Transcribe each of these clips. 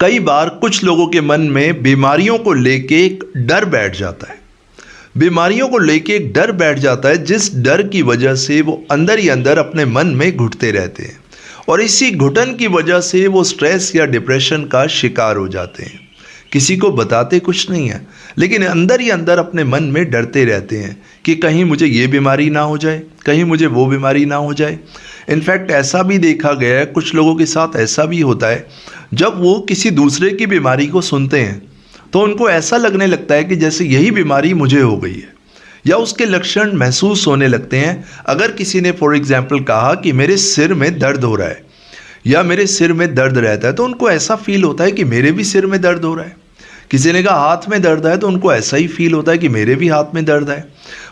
कई बार कुछ लोगों के मन में बीमारियों को लेके एक डर बैठ जाता है। बीमारियों को लेके एक डर बैठ जाता है, जिस डर की वजह से वो अंदर ही अंदर अपने मन में घुटते रहते हैं और इसी घुटन की वजह से वो स्ट्रेस या डिप्रेशन का शिकार हो जाते हैं। किसी को बताते कुछ नहीं है, लेकिन अंदर ही अंदर अपने मन में डरते रहते हैं कि कहीं मुझे ये बीमारी ना हो जाए, कहीं मुझे वो बीमारी ना हो जाए। इनफैक्ट ऐसा भी देखा गया है, कुछ लोगों के साथ ऐसा भी होता है, जब वो किसी दूसरे की बीमारी को सुनते हैं तो उनको ऐसा लगने लगता है कि जैसे यही बीमारी मुझे हो गई है, या उसके लक्षण महसूस होने लगते हैं। अगर किसी ने फॉर एग्जाम्पल कहा कि मेरे सिर में दर्द हो रहा है या मेरे सिर में दर्द रहता है, तो उनको ऐसा फील होता है कि मेरे भी सिर में दर्द हो रहा है। किसी ने कहा हाथ में दर्द है, तो उनको ऐसा ही फील होता है कि मेरे भी हाथ में दर्द है।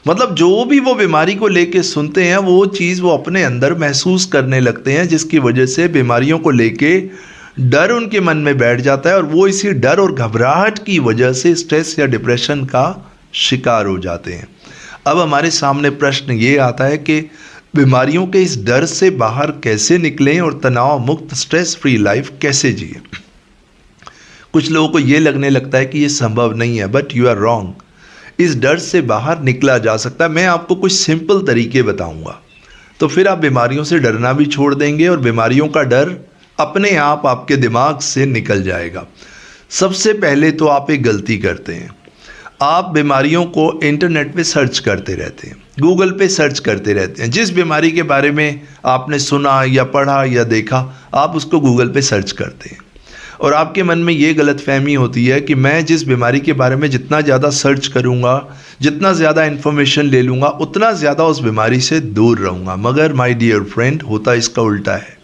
मतलब जो भी वो बीमारी को लेके सुनते हैं वो चीज़ वो अपने अंदर महसूस करने लगते हैं, जिसकी वजह से बीमारियों को लेके डर उनके मन में बैठ जाता है और वो इसी डर और घबराहट की वजह से स्ट्रेस या डिप्रेशन का शिकार हो जाते हैं। अब हमारे सामने प्रश्न ये आता है कि बीमारियों के इस डर से बाहर कैसे निकलें और तनाव मुक्त स्ट्रेस फ्री लाइफ कैसे जिए। कुछ लोगों को ये लगने लगता है कि ये संभव नहीं है, बट यू आर रॉन्ग। इस डर से बाहर निकला जा सकता है। मैं आपको कुछ सिंपल तरीके बताऊंगा, तो फिर आप बीमारियों से डरना भी छोड़ देंगे और बीमारियों का डर अपने आप आपके दिमाग से निकल जाएगा। सबसे पहले तो आप एक गलती करते हैं, आप बीमारियों को इंटरनेट पे सर्च करते रहते हैं, गूगल पे सर्च करते रहते हैं। जिस बीमारी के बारे में आपने सुना या पढ़ा या देखा, आप उसको गूगल पे सर्च करते हैं और आपके मन में ये गलतफहमी होती है कि मैं जिस बीमारी के बारे में जितना ज़्यादा सर्च करूँगा, जितना ज़्यादा इन्फॉर्मेशन ले लूँगा, उतना ज़्यादा उस बीमारी से दूर रहूँगा। मगर माय डियर फ्रेंड, होता इसका उल्टा है।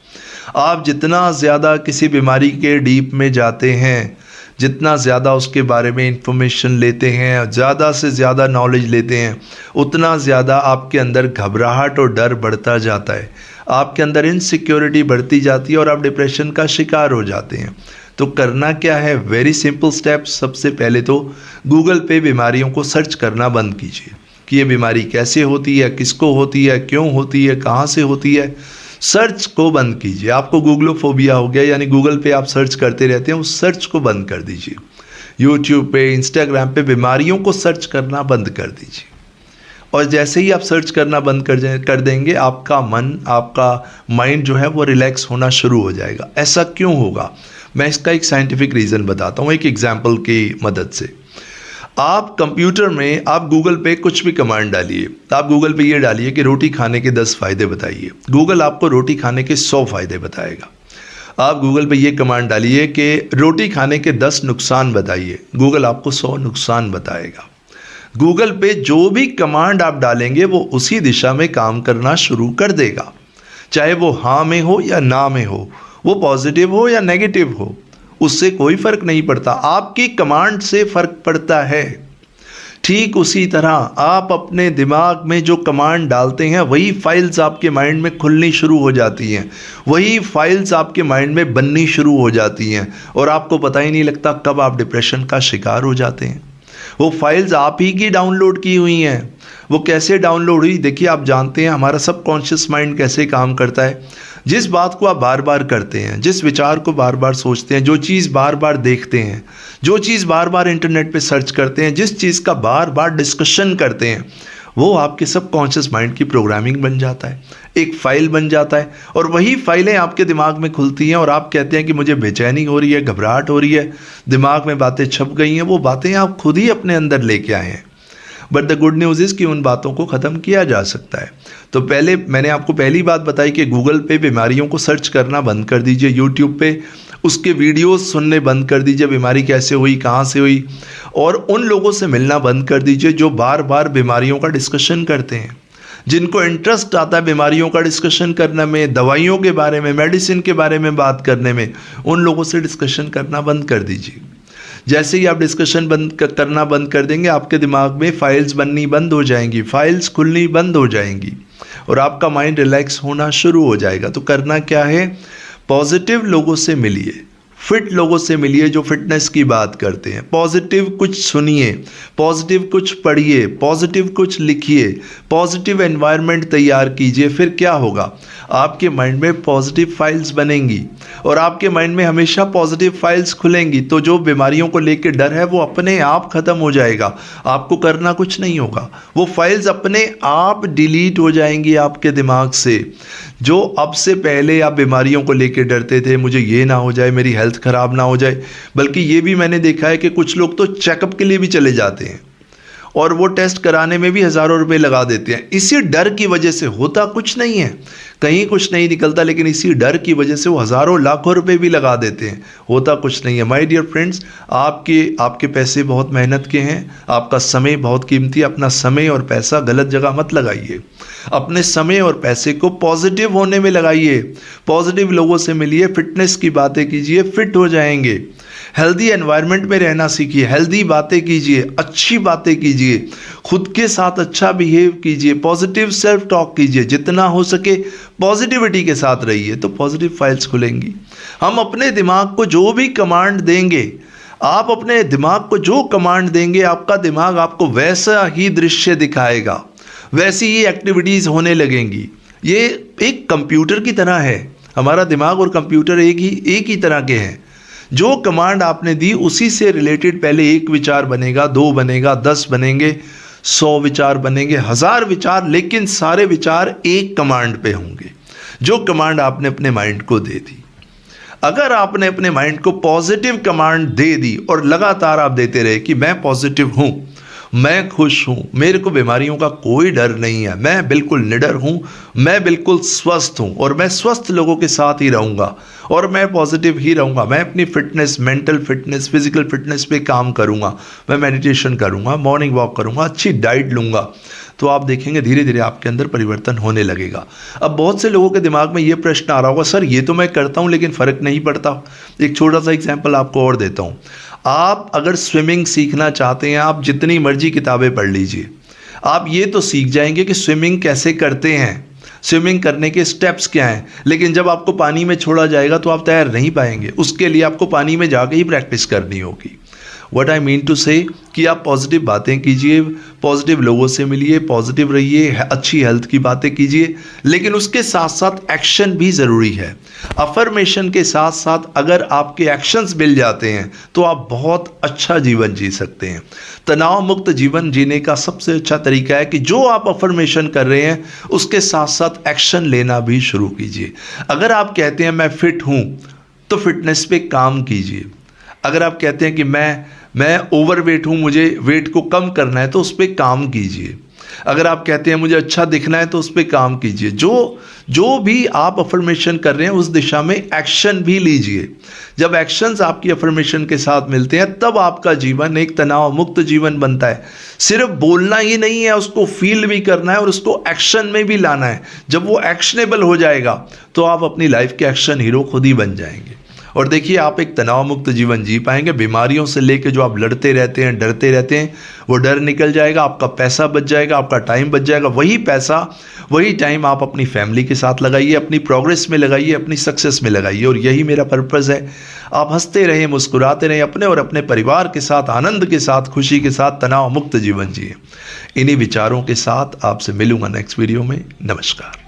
आप जितना ज़्यादा किसी बीमारी के डीप में जाते हैं, जितना ज़्यादा उसके बारे में इंफॉर्मेशन लेते हैं, ज़्यादा से ज़्यादा नॉलेज लेते हैं, उतना ज़्यादा आपके अंदर घबराहट और डर बढ़ता जाता है, आपके अंदर इनसिक्योरिटी बढ़ती जाती है और आप डिप्रेशन का शिकार हो जाते हैं। तो करना क्या है? Very simple steps. सबसे पहले तो गूगल पे बीमारियों को सर्च करना बंद कीजिए कि ये बीमारी कैसे होती है, किसको होती है, क्यों होती है, कहाँ से होती है। सर्च को बंद कीजिए। आपको गूगलोफोबिया हो गया, यानी गूगल पे आप सर्च करते रहते हैं, उस सर्च को बंद कर दीजिए। यूट्यूब पे, इंस्टाग्राम पे बीमारियों को सर्च करना बंद कर दीजिए। और जैसे ही आप सर्च करना बंद कर देंगे, आपका मन, आपका माइंड जो है वो रिलैक्स होना शुरू हो जाएगा। ऐसा क्यों होगा? मैं इसका एक साइंटिफिक रीज़न बताता हूँ, एक एग्जाम्पल की मदद से। आप कंप्यूटर में आप गूगल पे कुछ भी कमांड डालिए। आप गूगल पे ये डालिए कि रोटी खाने के 10 फ़ायदे बताइए, गूगल आपको रोटी खाने के 100 फ़ायदे बताएगा। आप गूगल पे ये कमांड डालिए कि रोटी खाने के 10 नुकसान बताइए, गूगल आपको 100 नुकसान बताएगा। गूगल पे जो भी कमांड आप डालेंगे वो उसी दिशा में काम करना शुरू कर देगा, चाहे वो हाँ में हो या ना में हो, वो पॉजिटिव हो या नेगेटिव हो, उससे कोई फ़र्क नहीं पड़ता। आपकी कमांड से फ़र्क पड़ता है। ठीक उसी तरह आप अपने दिमाग में जो कमांड डालते हैं, वही फाइल्स आपके माइंड में खुलनी शुरू हो जाती हैं, वही फाइल्स आपके माइंड में बननी शुरू हो जाती हैं और आपको पता ही नहीं लगता कब आप डिप्रेशन का शिकार हो जाते हैं। वो फाइल्स आप ही की डाउनलोड की हुई हैं। वो कैसे डाउनलोड हुई? देखिए, आप जानते हैं हमारा सबकॉन्शियस माइंड कैसे काम करता है। जिस बात को आप बार बार करते हैं, जिस विचार को बार बार सोचते हैं, जो चीज़ बार बार देखते हैं, जो चीज़ बार बार इंटरनेट पे सर्च करते हैं, जिस चीज़ का बार बार डिस्कशन करते हैं, वो आपके सबकॉन्शियस माइंड की प्रोग्रामिंग बन जाता है, एक फ़ाइल बन जाता है और वही फाइलें आपके दिमाग में खुलती हैं और आप कहते हैं कि मुझे बेचैनी हो रही है, घबराहट हो रही है, दिमाग में बातें छप गई हैं। वो बातें आप खुद ही अपने अंदर लेके आए हैं। But the good news is कि उन बातों को ख़त्म किया जा सकता है। तो पहले मैंने आपको पहली बात बताई कि गूगल पे बीमारियों को सर्च करना बंद कर दीजिए, यूट्यूब पे उसके वीडियोस सुनने बंद कर दीजिए, बीमारी कैसे हुई, कहाँ से हुई, और उन लोगों से मिलना बंद कर दीजिए जो बार बार बीमारियों का डिस्कशन करते हैं, जिनको इंटरेस्ट आता है बीमारियों का डिस्कशन करने में, दवाइयों के बारे में, मेडिसिन के बारे में बात करने में। उन लोगों से डिस्कशन करना बंद कर दीजिए। जैसे ही आप डिस्कशन करना बंद कर देंगे, आपके दिमाग में फाइल्स बननी बंद हो जाएंगी, फाइल्स खुलनी बंद हो जाएंगी और आपका माइंड रिलैक्स होना शुरू हो जाएगा। तो करना क्या है? पॉजिटिव लोगों से मिलिए, फिट लोगों से मिलिए जो फिटनेस की बात करते हैं। पॉजिटिव कुछ सुनिए, पॉजिटिव कुछ पढ़िए, पॉजिटिव कुछ लिखिए, पॉजिटिव एनवायरनमेंट तैयार कीजिए। फिर क्या होगा, आपके माइंड में पॉजिटिव फाइल्स बनेंगी और आपके माइंड में हमेशा पॉजिटिव फाइल्स खुलेंगी। तो जो बीमारियों को लेकर डर है वो अपने आप ख़त्म हो जाएगा, आपको करना कुछ नहीं होगा, वो फाइल्स अपने आप डिलीट हो जाएंगी आपके दिमाग से। जो अब से पहले आप बीमारियों को लेकर डरते थे, मुझे ये ना हो जाए, मेरी हेल्थ ख़राब ना हो जाए, बल्कि ये भी मैंने देखा है कि कुछ लोग तो चेकअप के लिए भी चले जाते हैं और वो टेस्ट कराने में भी हज़ारों रुपए लगा देते हैं। इसी डर की वजह से, होता कुछ नहीं है, कहीं कुछ नहीं निकलता, लेकिन इसी डर की वजह से वो हज़ारों लाखों रुपए भी लगा देते हैं, होता कुछ नहीं है। माय डियर फ्रेंड्स, आपके पैसे बहुत मेहनत के हैं, आपका समय बहुत कीमती है। अपना समय और पैसा गलत जगह मत लगाइए, अपने समय और पैसे को पॉजिटिव होने में लगाइए। पॉजिटिव लोगों से मिलिए, फिटनेस की बातें कीजिए, फिट हो जाएंगे। हेल्दी एनवायरनमेंट में रहना सीखिए, हेल्दी बातें कीजिए, अच्छी बातें कीजिए, खुद के साथ अच्छा बिहेव कीजिए, पॉजिटिव सेल्फ टॉक कीजिए, जितना हो सके पॉजिटिविटी के साथ रहिए, तो पॉजिटिव फाइल्स खुलेंगी। हम अपने दिमाग को जो भी कमांड देंगे, आप अपने दिमाग को जो कमांड देंगे, आपका दिमाग आपको वैसा ही दृश्य दिखाएगा, वैसी ही एक्टिविटीज़ होने लगेंगी। ये एक कंप्यूटर की तरह है, हमारा दिमाग और कंप्यूटर एक ही तरह के हैं। जो कमांड आपने दी उसी से रिलेटेड पहले एक विचार बनेगा, 2 बनेगा, 10 बनेंगे, 100 विचार बनेंगे, 1000 विचार, लेकिन सारे विचार एक कमांड पे होंगे, जो कमांड आपने अपने माइंड को दे दी। अगर आपने अपने माइंड को पॉजिटिव कमांड दे दी और लगातार आप देते रहे कि मैं पॉजिटिव हूँ, मैं खुश हूँ, मेरे को बीमारियों का कोई डर नहीं है, मैं बिल्कुल निडर हूँ, मैं बिल्कुल स्वस्थ हूँ और मैं स्वस्थ लोगों के साथ ही रहूँगा और मैं पॉजिटिव ही रहूँगा, मैं अपनी fitness, mental fitness, physical fitness पे काम करूँगा, मैं मेडिटेशन करूँगा, मॉर्निंग वॉक करूँगा, अच्छी डाइट लूँगा, तो आप देखेंगे धीरे धीरे आपके अंदर परिवर्तन होने लगेगा। अब बहुत से लोगों के दिमाग में ये प्रश्न आ रहा होगा, सर ये तो मैं करता हूँ लेकिन फ़र्क नहीं पड़ता। एक छोटा सा एग्जाम्पल आपको और देता हूँ। आप अगर स्विमिंग सीखना चाहते हैं, आप जितनी मर्जी किताबें पढ़ लीजिए, आप ये तो सीख जाएंगे कि स्विमिंग कैसे करते हैं, स्विमिंग करने के स्टेप्स क्या हैं, लेकिन जब आपको पानी में छोड़ा जाएगा तो आप तैर नहीं पाएंगे, उसके लिए आपको पानी में जाके ही प्रैक्टिस करनी होगी। व्हाट आई मीन टू से कि आप पॉजिटिव बातें कीजिए, पॉजिटिव लोगों से मिलिए, पॉजिटिव रहिए, अच्छी हेल्थ की बातें कीजिए, लेकिन उसके साथ साथ एक्शन भी ज़रूरी है। अफर्मेशन के साथ साथ अगर आपके एक्शंस मिल जाते हैं तो आप बहुत अच्छा जीवन जी सकते हैं। तनाव मुक्त जीवन जीने का सबसे अच्छा तरीका है कि जो आप अफर्मेशन कर रहे हैं उसके साथ साथ एक्शन लेना भी शुरू कीजिए। अगर आप कहते हैं मैं फिट हूँ तो फिटनेस पे काम कीजिए। अगर आप कहते हैं कि मैं ओवरवेट हूँ, मुझे वेट को कम करना है, तो उस पर काम कीजिए। अगर आप कहते हैं मुझे अच्छा दिखना है तो उस पर काम कीजिए। जो भी आप अफर्मेशन कर रहे हैं उस दिशा में एक्शन भी लीजिए। जब एक्शंस आपकी अफर्मेशन के साथ मिलते हैं तब आपका जीवन एक तनाव मुक्त जीवन बनता है। सिर्फ बोलना ही नहीं है, उसको फील भी करना है और उसको एक्शन में भी लाना है। जब वो एक्शनेबल हो जाएगा तो आप अपनी लाइफ के एक्शन हीरो खुद ही बन जाएंगे और देखिए आप एक तनाव मुक्त जीवन जी पाएंगे। बीमारियों से लेकर जो आप लड़ते रहते हैं, डरते रहते हैं, वो डर निकल जाएगा, आपका पैसा बच जाएगा, आपका टाइम बच जाएगा। वही पैसा, वही टाइम आप अपनी फैमिली के साथ लगाइए, अपनी प्रोग्रेस में लगाइए, अपनी सक्सेस में लगाइए। और यही मेरा पर्पज़ है, आप हंसते रहें, मुस्कुराते रहें, अपने और अपने परिवार के साथ आनंद के साथ, खुशी के साथ तनाव मुक्त जीवन जिए। इन्हीं विचारों के साथ आपसे मिलूंगा नेक्स्ट वीडियो में। नमस्कार।